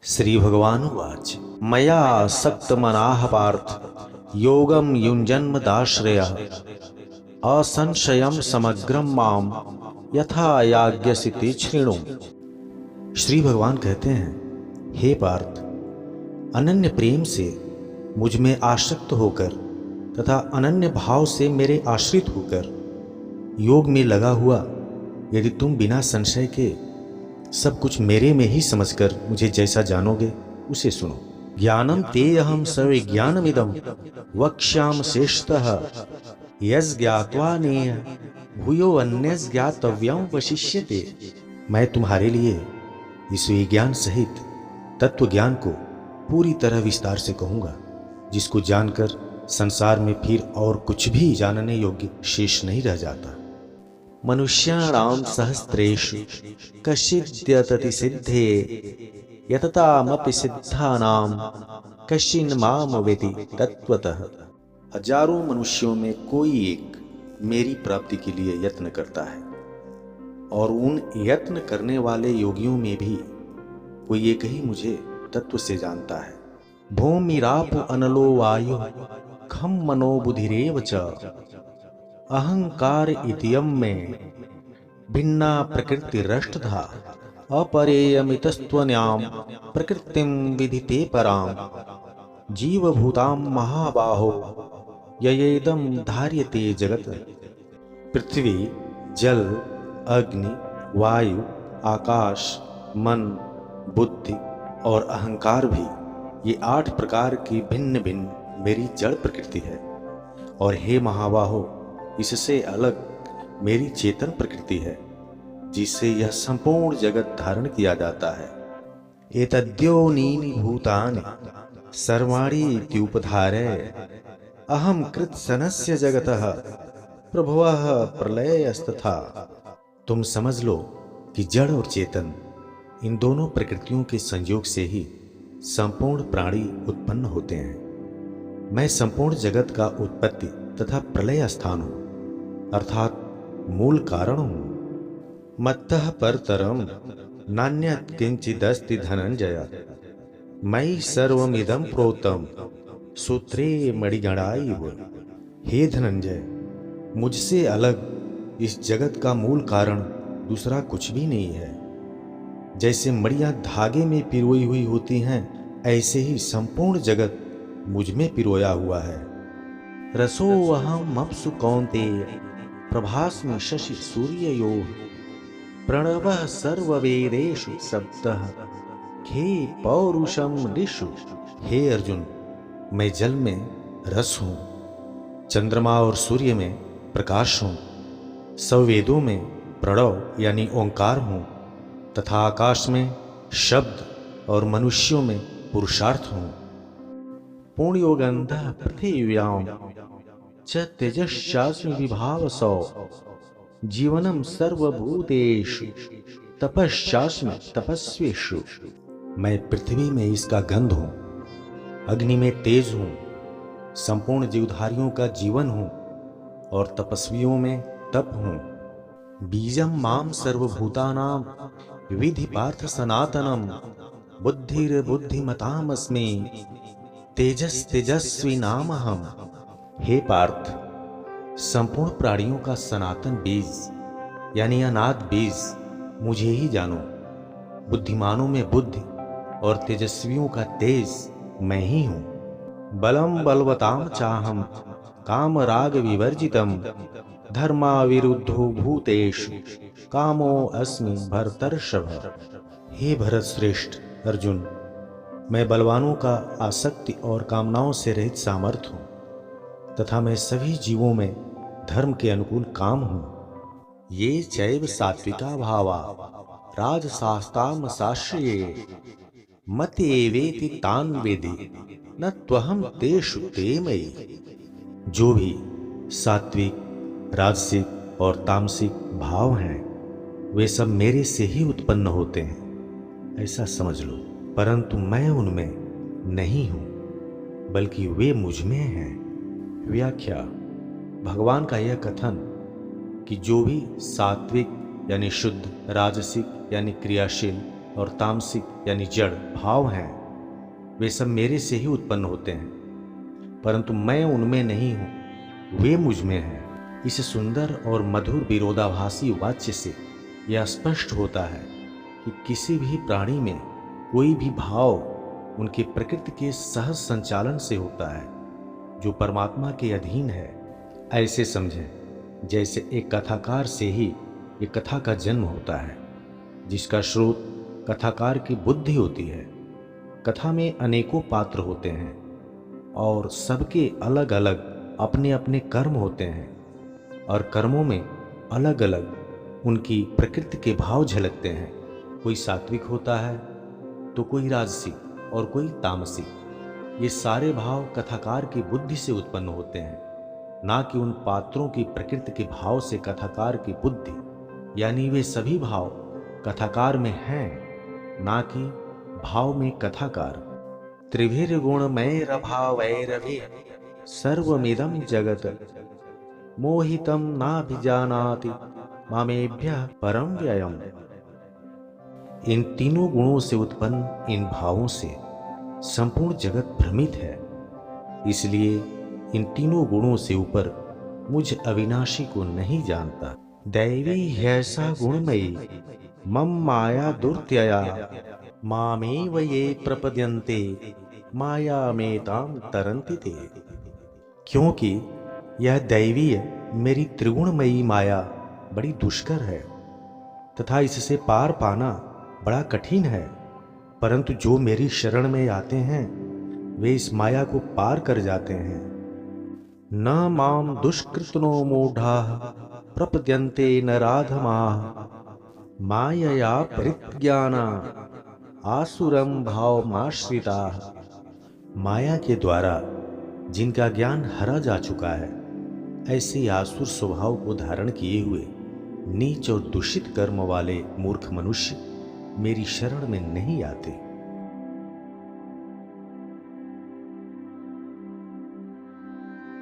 श्री भगवानुवाच मया सक्तमनाः पार्थ योगम युञ्जन्मदाश्रयः असंशयं समग्रं माम यथा याज्ञसिति शृणु। श्री भगवान कहते हैं, हे पार्थ, अनन्य प्रेम से मुझ में आसक्त होकर तथा अनन्य भाव से मेरे आश्रित होकर योग में लगा हुआ यदि तुम बिना संशय के सब कुछ मेरे में ही समझकर मुझे जैसा जानोगे उसे सुनो। ज्ञानम ते अहम सविज्ञानमिदम वक्ष्याम शेषतः यज्ञात्वा नेह भूयो अन्यस् ज्ञातव्यं वशिष्यते। मैं तुम्हारे लिए इस विज्ञान सहित तत्व ज्ञान को पूरी तरह विस्तार से कहूंगा, जिसको जानकर संसार में फिर और कुछ भी जानने योग्य शेष नहीं रह जाता। मनुष्याणां सहस्रेषु कश्चिद्यतति सिद्धे यततामपि सिद्धानां कश्चिन् माम वेति तत्वतः। हजारों मनुष्यों में कोई एक मेरी प्राप्ति के लिए यत्न करता है, और उन यत्न करने वाले योगियों में भी कोई एक ही मुझे तत्व से जानता है। भूमिराप अनलो वायु खम मनो बुधिरेव च अहंकार इतियम में भिन्ना प्रकृति रष्टधा अपरेयमितस्त्वन्याम प्रकृतिम विदिते पराम जीवभूतां महाबाहो ययेदं धार्यते जगत। पृथ्वी, जल, अग्नि, वायु, आकाश, मन, बुद्धि और अहंकार भी, ये 8 प्रकार की भिन्न भिन्न मेरी जड़ प्रकृति है। और हे महाबाहो, इससे अलग मेरी चेतन प्रकृति है, जिससे यह संपूर्ण जगत धारण किया जाता है। एतद्योनीनि भूतानि सर्वाणि इत्युपधारय अहं कृत्सनस्य जगतः प्रभवः प्रलयस्तथा। तुम समझ लो कि जड़ और चेतन, इन दोनों प्रकृतियों के संयोग से ही संपूर्ण प्राणी उत्पन्न होते हैं। मैं संपूर्ण जगत का उत्पत्ति तथा प्रलय स्थान हूँ, अर्थात मूल कारण हूँ। मत्तः परतरम नान्यत् किंचिदस्ति धनंजय मयि सर्वमिदं प्रोतम सूत्रे मणिगणाइव। हे धनंजय, मुझसे अलग इस जगत का मूल कारण दूसरा कुछ भी नहीं है। जैसे मणियां धागे में पिरोई हुई होती हैं, ऐसे ही संपूर्ण जगत मुझ में पिरोया हुआ है। रसोऽहम् अप्सु कौन्तेय प्रभास्मि शशि सूर्ययोः प्रणवः सर्ववेदेषु सप्तः खे पौरुषम ऋषु। हे अर्जुन, मैं जल में रस हूँ, चंद्रमा और सूर्य में प्रकाश हूँ, सब वेदों में प्रणव यानी ओंकार हूँ, तथा आकाश में शब्द और मनुष्यों में पुरुषार्थ हूँ। पुण्योगंधः पृथिव्यां च तेजश्चास्मि विभावसौ जीवनम सर्वभूतेषु तपश्चास्मि तपस्विषु। मैं पृथ्वी में इसका गंध हूँ, अग्नि में तेज हूँ, संपूर्ण जीवधारियों का जीवन हूँ, और तपस्वियों में तप हूँ। बीजम माम सर्वभूतानां विधि पार्थ सनातनम बुद्धिर्बुद्धिमतामस्मि तेजस तेजस्वी नामहम। हे पार्थ, संपूर्ण प्राणियों का सनातन बीज यानी अनाद बीज मुझे ही जानो। बुद्धिमानों में बुद्धि और तेजस्वियों का तेज मैं ही हूँ। बलम बलवताम चाहम काम राग विवर्जितम धर्माविरुद्धो भूतेषु कामो अस्मि भरतर्षभ। हे भरत श्रेष्ठ अर्जुन, मैं बलवानों का आसक्ति और कामनाओं से रहित सामर्थ हूँ, तथा मैं सभी जीवों में धर्म के अनुकूल काम हूँ। ये चैव सात्विका भावा राजसास्ताम साश्रये मतेवेति तान वेदि न त्वहं तेषु ते मयि। जो भी सात्विक, राजसिक और तामसिक भाव हैं, वे सब मेरे से ही उत्पन्न होते हैं, ऐसा समझ लो। परंतु मैं उनमें नहीं हूँ, बल्कि वे मुझ में हैं। व्याख्या: भगवान का यह कथन कि जो भी सात्विक यानी शुद्ध, राजसिक यानी क्रियाशील और तामसिक यानी जड़ भाव हैं, वे सब मेरे से ही उत्पन्न होते हैं, परंतु मैं उनमें नहीं हूँ, वे मुझ में हैं। इस सुंदर और मधुर विरोधाभासी वाक्य से यह स्पष्ट होता है कि किसी भी प्राणी में कोई भी भाव उनकी प्रकृति के सहज संचालन से होता है, जो परमात्मा के अधीन है। ऐसे समझें जैसे एक कथाकार से ही एक कथा का जन्म होता है, जिसका स्रोत कथाकार की बुद्धि होती है। कथा में अनेकों पात्र होते हैं और सबके अलग अलग अपने अपने कर्म होते हैं, और कर्मों में अलग अलग उनकी प्रकृति के भाव झलकते हैं। कोई सात्विक होता है तो कोई राजसिक और कोई तामसिक। ये सारे भाव कथाकार की बुद्धि से उत्पन्न होते हैं, ना कि उन पात्रों की प्रकृति के भाव से कथाकार की बुद्धि। यानी वे सभी भाव कथाकार में हैं, ना कि भाव में कथाकार। त्रिभिर्गुणमयैरभावैरभि सर्वमिदं जगत् मोहितं नाभिजानाति मामेभ्यः परं व्ययम्। इन तीनों गुणों से उत्पन्न इन भावों से संपूर्ण जगत भ्रमित है, इसलिए इन तीनों गुणों से ऊपर मुझ अविनाशी को नहीं जानता। दैवी ह्यैषा गुणमयी मम माया दुर्त्यया मामेव ये प्रपद्यन्ते मायामेतां तरन्ति ते। क्योंकि यह दैवीय मेरी त्रिगुणमयी माया बड़ी दुष्कर है तथा इससे पार पाना बड़ा कठिन है, परंतु जो मेरी शरण में आते हैं वे इस माया को पार कर जाते हैं। न माम दुष्कृतनो मूढ़ाः प्रपद्यन्ते नराधमाः मायया परिज्ञाना आसुरं भावमाश्रिताः। माया के द्वारा जिनका ज्ञान हरा जा चुका है, ऐसे आसुर स्वभाव को धारण किए हुए नीच और दूषित कर्म वाले मूर्ख मनुष्य मेरी शरण में नहीं आते।